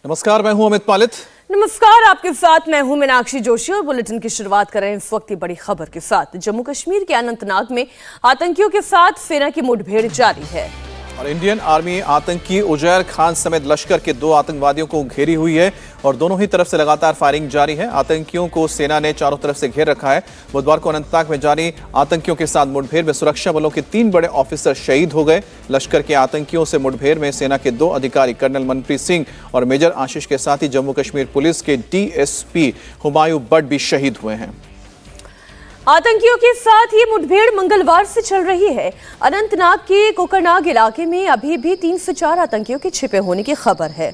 नमस्कार, मैं हूं अमित पालित। नमस्कार, आपके साथ मैं हूं मीनाक्षी जोशी और बुलेटिन की शुरुआत कर रहे हैं इस वक्त की बड़ी खबर के साथ। जम्मू कश्मीर के अनंतनाग में आतंकियों के साथ सेना की मुठभेड़ जारी है और इंडियन आर्मी आतंकी उजैर खान समेत लश्कर के 2 आतंकवादियों को घेरी हुई है और दोनों ही तरफ से लगातार फायरिंग जारी है। आतंकियों को सेना ने चारों तरफ से घेर रखा है। बुधवार को अनंतनाग में जारी आतंकियों के साथ मुठभेड़ में सुरक्षा बलों के 3 बड़े ऑफिसर शहीद हो गए। लश्कर के आतंकियों से मुठभेड़ में सेना के 2 अधिकारी कर्नल मनप्रीत सिंह और मेजर आशीष के साथ ही जम्मू कश्मीर पुलिस के डीएसपी हुमायूं भट्ट भी शहीद हुए हैं। आतंकियों के साथ ये मुठभेड़ मंगलवार से चल रही है। अनंतनाग के कोकरनाग इलाके में अभी भी 3 से 4 आतंकियों के छिपे होने की खबर है।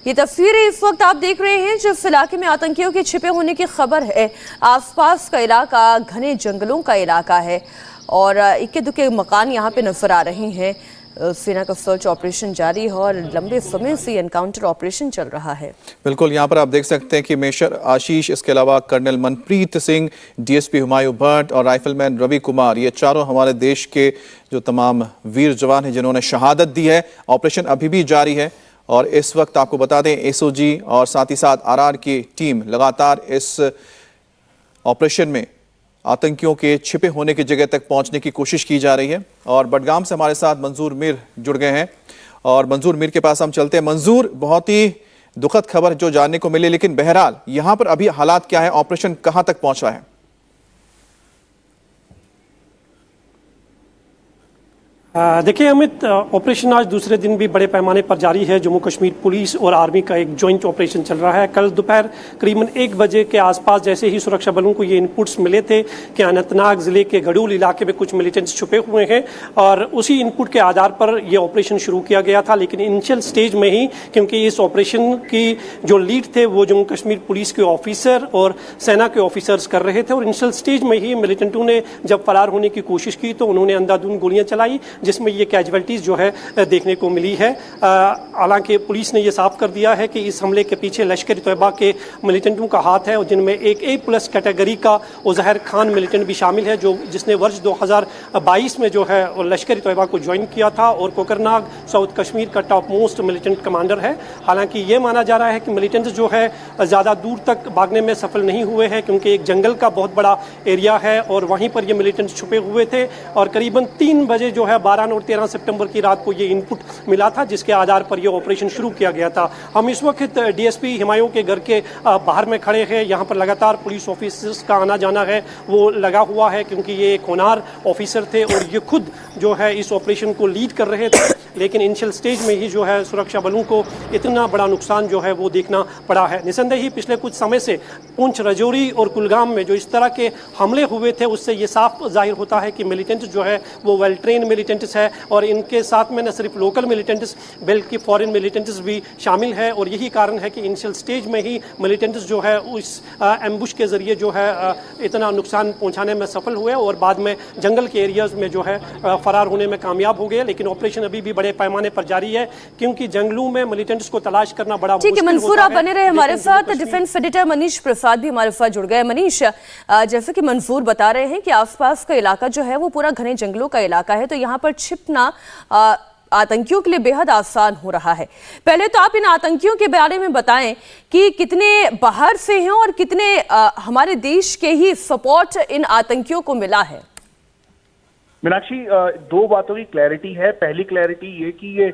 ये तस्वीरें इस वक्त आप देख रहे हैं जिस इलाके में आतंकियों के छिपे होने की खबर है। आसपास का इलाका घने जंगलों का इलाका है और इक्के दुक्के मकान यहाँ पे नजर आ रहे हैं। सेना का सर्च ऑपरेशन जारी है और लंबे समय से एनकाउंटर ऑपरेशन चल रहा है। बिल्कुल, यहाँ पर आप देख सकते हैं कि मेजर आशीष, इसके अलावा कर्नल मनप्रीत सिंह, डीएसपी हुमायूं भट्ट और राइफलमैन रवि कुमार, ये चारों हमारे देश के जो तमाम वीर जवान हैं जिन्होंने शहादत दी है। ऑपरेशन अभी भी जारी है और इस वक्त आपको बता दें एसओजी और साथ ही साथ आरआर की टीम लगातार इस ऑपरेशन में आतंकियों के छिपे होने की जगह तक पहुंचने की कोशिश की जा रही है। और बडगाम से हमारे साथ मंजूर मीर जुड़ गए हैं और मंजूर मीर के पास हम चलते हैं। मंजूर, बहुत ही दुखद खबर जो जानने को मिली, लेकिन बहरहाल यहां पर अभी हालात क्या है, ऑपरेशन कहां तक पहुंचा है? देखिए अमित, ऑपरेशन आज दूसरे दिन भी बड़े पैमाने पर जारी है। जम्मू कश्मीर पुलिस और आर्मी का एक जॉइंट ऑपरेशन चल रहा है। कल दोपहर करीबन 1 बजे के आसपास जैसे ही सुरक्षा बलों को ये इनपुट्स मिले थे कि अनंतनाग जिले के गडूल इलाके में कुछ मिलिटेंट्स छुपे हुए हैं और उसी इनपुट के आधार पर यह ऑपरेशन शुरू किया गया था। लेकिन इनिशियल स्टेज में ही, क्योंकि इस ऑपरेशन की जो लीड थे वो जम्मू कश्मीर पुलिस के ऑफिसर और सेना के ऑफिसर्स कर रहे थे और इनिशियल स्टेज में ही मिलिटेंटों ने जब फरार होने की कोशिश की तो उन्होंने अंधाधुंध गोलियां चलाई, जिसमें ये कैजुअल्टीज जो है देखने को मिली है। हालांकि पुलिस ने ये साफ कर दिया है कि इस हमले के पीछे लश्कर तैयबा के मिलिटेंटों का हाथ है और जिनमें एक A+ कैटेगरी का उजैर खान मिलिटेंट भी शामिल है, जिसने वर्ष 2022 में जो है लश्कर तैयबा को ज्वाइन किया था और कोकरनाग साउथ कश्मीर का टॉप मोस्ट मिलिटेंट कमांडर है। हालांकि ये माना जा रहा है कि मिलिटेंट्स जो है ज़्यादा दूर तक भागने में सफल नहीं हुए हैं, क्योंकि एक जंगल का बहुत बड़ा एरिया है और वहीं पर ये मिलिटेंट्स छुपे हुए थे और करीबन 3 बजे जो है 12 और 13 सितंबर की रात को ये इनपुट मिला था, जिसके आधार पर ये ऑपरेशन शुरू किया गया था। हम इस वक्त डीएसपी हुमायूं के घर के बाहर में खड़े हैं। यहाँ पर लगातार पुलिस ऑफिसर्स का आना जाना है वो लगा हुआ है, क्योंकि ये एक होनहार ऑफिसर थे और ये खुद जो है इस ऑपरेशन को लीड कर रहे थे। लेकिन इनिशियल स्टेज में ही जो है सुरक्षा बलों को इतना बड़ा नुकसान जो है वो देखना पड़ा है। निसंदेह ही पिछले कुछ समय से पुंछ, राजौरी और कुलगाम में जो इस तरह के हमले हुए थे उससे ये साफ जाहिर होता है कि मिलिटेंट्स जो है वो वेल ट्रेन मिलिटेंट्स है और इनके साथ में न सिर्फ लोकल मिलिटेंट्स बल्कि फॉरेन मिलिटेंट्स भी शामिल है और यही कारण है कि इनिशियल स्टेज में ही मिलिटेंट्स जो है उस एम्बुश के जरिए जो है इतना नुकसान पहुंचाने में सफल हुए और बाद में जंगल के एरियाज में जो है फरार होने में कामयाब हो गए। लेकिन ऑपरेशन अभी भी बड़े पैमाने पर जारी है, क्योंकि जंगलों में मिलिटेंट्स को तलाश करना बड़ा ठीक है। मंसूर, आप बने रहे हमारे साथ। डिफेंस एडिटर मनीष प्रसाद भी हमारे साथ जुड़ गए। मनीष, जैसे कि मंसूर बता रहे हैं कि आसपास का इलाका जो है वो पूरा घने जंगलों का इलाका है, तो यहाँ पर छिपना आतंकियों के लिए बेहद आसान हो रहा है। पहले तो आप इन आतंकियों के बारे में बताएं कि कितने बाहर से हैं और कितने हमारे देश के ही सपोर्ट इन आतंकियों को मिला है। मीनाक्षी, 2 बातों की क्लैरिटी है। पहली क्लैरिटी ये कि ये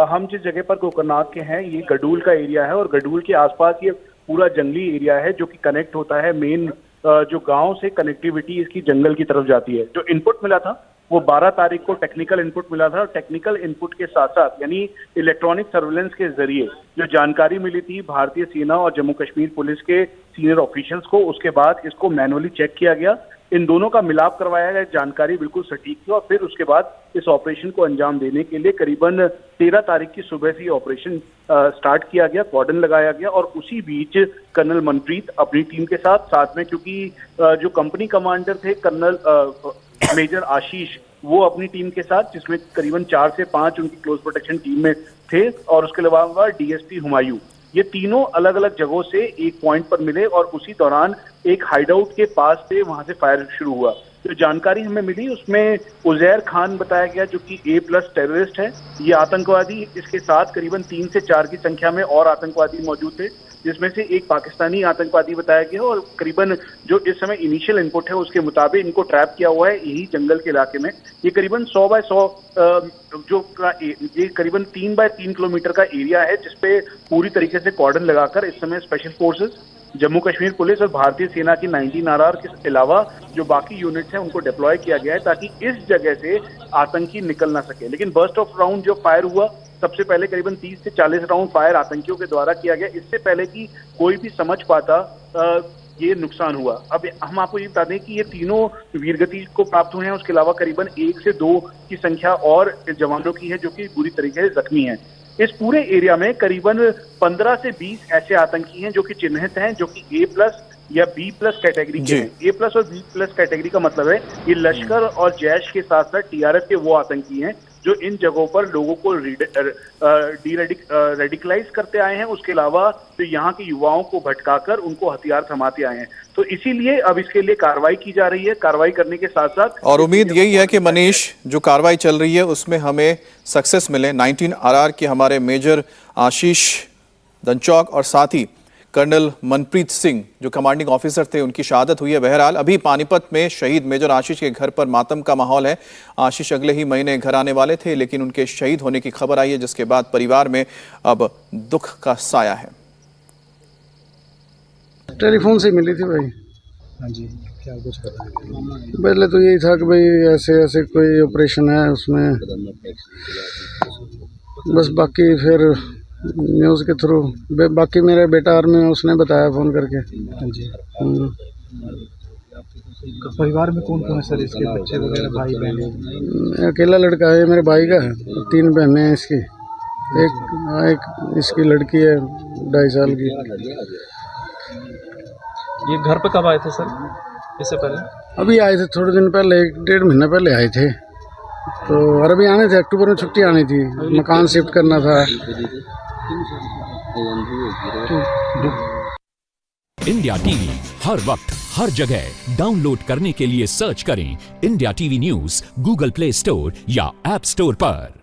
हम जिस जगह पर कोकरनाग के हैं ये गडूल का एरिया है और गडूल के आसपास ये पूरा जंगली एरिया है जो कि कनेक्ट होता है मेन जो गांव से कनेक्टिविटी इसकी जंगल की तरफ जाती है। जो इनपुट मिला था वो 12 तारीख को टेक्निकल इनपुट मिला था और टेक्निकल इनपुट के साथ साथ यानी इलेक्ट्रॉनिक सर्वेलेंस के जरिए जो जानकारी मिली थी भारतीय सेना और जम्मू कश्मीर पुलिस के सीनियर ऑफिशियल्स को, उसके बाद इसको मैनुअली चेक किया गया। इन दोनों का मिलाप करवाया गया, जानकारी बिल्कुल सटीक थी और फिर उसके बाद इस ऑपरेशन को अंजाम देने के लिए करीबन 13 तारीख की सुबह से ऑपरेशन स्टार्ट किया गया, कॉर्डन लगाया गया और उसी बीच कर्नल मनप्रीत अपनी टीम के साथ में, क्योंकि जो कंपनी कमांडर थे कर्नल मेजर आशीष, वो अपनी टीम के साथ, जिसमें करीबन 4 से 5 उनकी क्लोज प्रोटेक्शन टीम में थे और उसके अलावा डीएसपी हुमायूं, ये तीनों अलग अलग जगहों से एक पॉइंट पर मिले और उसी दौरान एक हाइडआउट के पास से वहां से फायर शुरू हुआ। जो जानकारी हमें मिली उसमें उजैर खान बताया गया, जो कि A+ टेररिस्ट है, ये आतंकवादी। इसके साथ करीबन 3 से 4 की संख्या में और आतंकवादी मौजूद थे, जिसमें से एक पाकिस्तानी आतंकवादी बताया गया। और करीबन जो इस समय इनिशियल इनपुट है उसके मुताबिक इनको ट्रैप किया हुआ है यही जंगल के इलाके में। ये करीबन 100 बाय 100 ये करीबन 3 बाय 3 किलोमीटर का एरिया है, जिसपे पूरी तरीके से कॉर्डन लगाकर इस समय special forces, Jammu Kashmir police और भारतीय सेना की 19 RR के अलावा जो बाकी यूनिट्स हैं उनको डिप्लॉय किया गया है, ताकि इस जगह से आतंकी निकल ना सके। लेकिन बर्स्ट ऑफ राउंड जो फायर हुआ, सबसे पहले करीबन 30 से 40 राउंड फायर आतंकियों के द्वारा किया गया, इससे पहले कि कोई भी समझ पाता ये नुकसान हुआ। अब हम आपको ये बता दें कि ये तीनों वीरगति को प्राप्त हुए हैं, उसके अलावा करीबन 1 से 2 की संख्या और जवानों की है जो कि बुरी तरीके से जख्मी हैं। इस पूरे एरिया में करीबन 15 से 20 ऐसे आतंकी हैं जो कि चिन्हित हैं, जो कि A+ या B+ कैटेगरी के हैं। A+ और B+ कैटेगरी का मतलब है ये लश्कर और जैश के साथ साथ TRF के वो आतंकी हैं जो इन जगहों पर लोगों को रेडिकलाइज करते आए हैं। उसके अलावा तो यहाँ के युवाओं को भटकाकर उनको हथियार थमाते आए हैं। तो इसीलिए अब इसके लिए कार्रवाई की जा रही है। कार्रवाई करने के साथ साथ और उम्मीद यही है कि मनीष, जो कार्रवाई चल रही है उसमें हमें सक्सेस मिले। 19 RR के हमारे मेजर आशीष दंचौक और साथ ही कर्नल मनप्रीत सिंह जो कमांडिंग ऑफिसर थे, उनकी शहादत हुई है। बहरहाल अभी पानीपत में शहीद मेजर आशीष के घर पर मातम का माहौल है। आशीष अगले ही महीने घर आने वाले थे, लेकिन उनके शहीद होने की खबर आई है, जिसके बाद परिवार में अब दुख का साया है। टेलीफोन से मिली थी भाई। हाँ जी, क्या कुछ पता है? पहले तो यही था कि भाई ऐसे ऐसे कोई ऑपरेशन है उसमें, बस बाकी फिर न्यूज़ के थ्रू बाकी मेरा बेटा आर्मी में, उसने बताया फ़ोन करके। हाँ जी। परिवार में कौन कौन है सर इसके? बच्चे वगैरह, भाई बहन? अकेला लड़का है, मेरे भाई का है। 3 बहनें हैं इसकी, एक इसकी लड़की है 2.5 साल की। ये घर पे कब आए थे सर, इससे पहले? अभी आए थे थोड़े दिन पहले, 1-1.5 महीना पहले आए थे। तो और अभी आने थे, अक्टूबर में छुट्टी आनी थी, मकान शिफ्ट करना था। इंडिया टीवी हर वक्त हर जगह डाउनलोड करने के लिए सर्च करें India TV news Google play store या ऐप स्टोर पर।